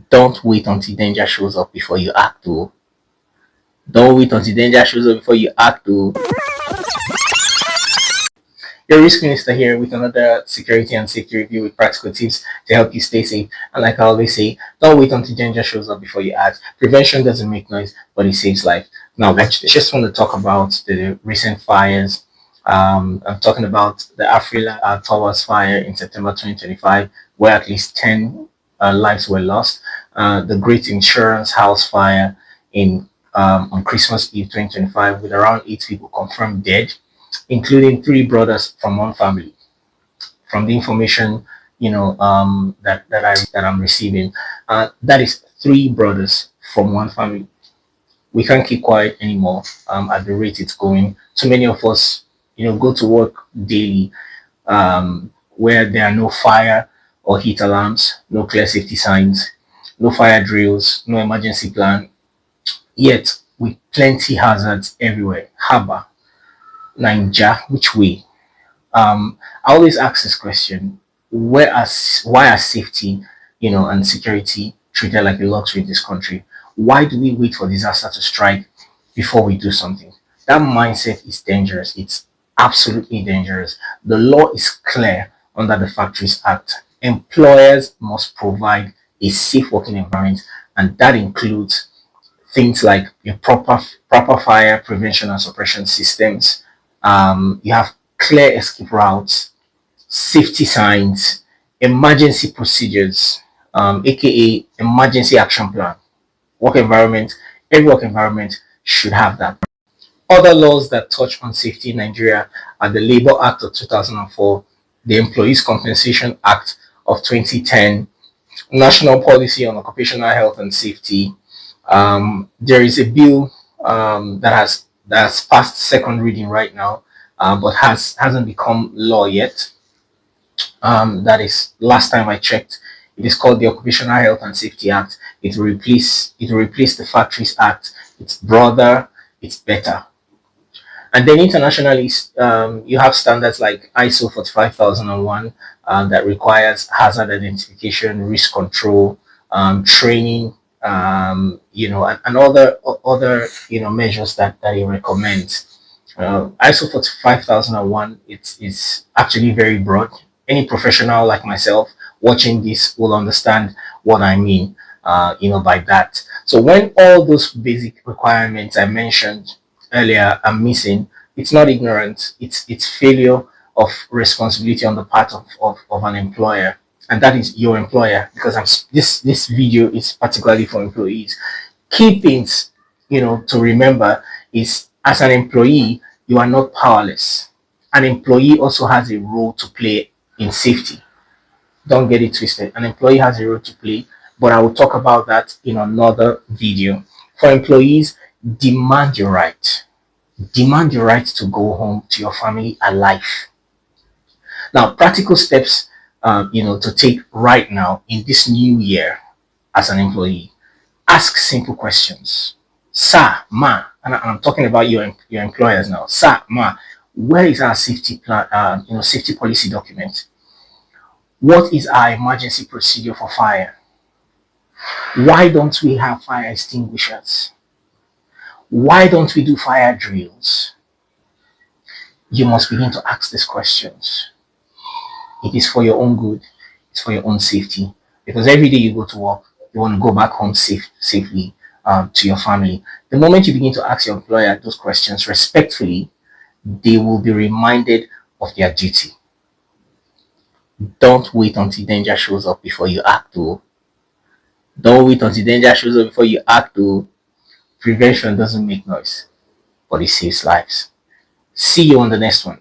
Don't wait until danger shows up before you act. Oh, don't wait until danger shows up before you act. Oh. Your risk minister here with another security and safety review with practical tips to help you stay safe. And like I always say, don't wait until danger shows up before you act. Prevention doesn't make noise, but it saves life. Now, I just want to talk about the recent fires. I'm talking about the Afriland Towers fire in September 2025, where at least 10 lives were lost. The Great Insurance House fire in on Christmas Eve 2025, with around 8 people confirmed dead, including 3 brothers from one family. From the information that I'm receiving, that is 3 brothers from one family. We can't keep quiet anymore. At the rate it's going, too many of us, go to work daily, where there are no fire or heat alarms, no clear safety signs, no fire drills, no emergency plan, yet with plenty hazards everywhere. Haba, Ninja, which way? I always ask this question: why are safety, and security treated like a luxury in this country? Why do we wait for disaster to strike before we do something? That mindset is dangerous. It's absolutely dangerous. The law is clear under the Factories Act. Employers must provide a safe working environment, and that includes things like your proper fire prevention and suppression systems. You have clear escape routes, safety signs, emergency procedures, aka emergency action plan. Work environment, every work environment should have that. Other laws that touch on safety in Nigeria are the Labor Act of 2004, the Employees Compensation Act of 2010, National Policy on Occupational Health and Safety. There is a bill that's passed second reading right now, but hasn't become law yet. That is last time I checked. It is called the Occupational Health and Safety Act. It will replace the Factories Act. It's broader, it's better. And then internationally, you have standards like ISO 45001 that requires hazard identification, risk control, training, and other measures that it recommends. ISO 45001, it's actually very broad. Any professional like myself watching this will understand what I mean, by that. So when all those basic requirements I mentioned earlier are missing, it's not ignorance, it's failure of responsibility on the part of an employer, and that is your employer, because this video is particularly for employees. Key things, to remember is, as an employee, you are not powerless. An employee also has a role to play in safety. Don't get it twisted. An employee has a role to play, but I will talk about that in another video. For employees, demand your right. Demand your right to go home to your family alive. Now, practical steps, to take right now in this new year as an employee. Ask simple questions. Sir, ma, and I'm talking about your employers now. Sir, ma, where is our safety plan? Safety policy document. What is our emergency procedure for fire? Why don't we have fire extinguishers? Why don't we do fire drills? You must begin to ask these questions. It is for your own good. It's for your own safety. Because every day you go to work, you want to go back home safely to your family. The moment you begin to ask your employer those questions respectfully, they will be reminded of their duty. Don't wait until danger shows up before you act. Oh. Don't wait until danger shows up before you act. Oh. Prevention doesn't make noise, but it saves lives. See you on the next one.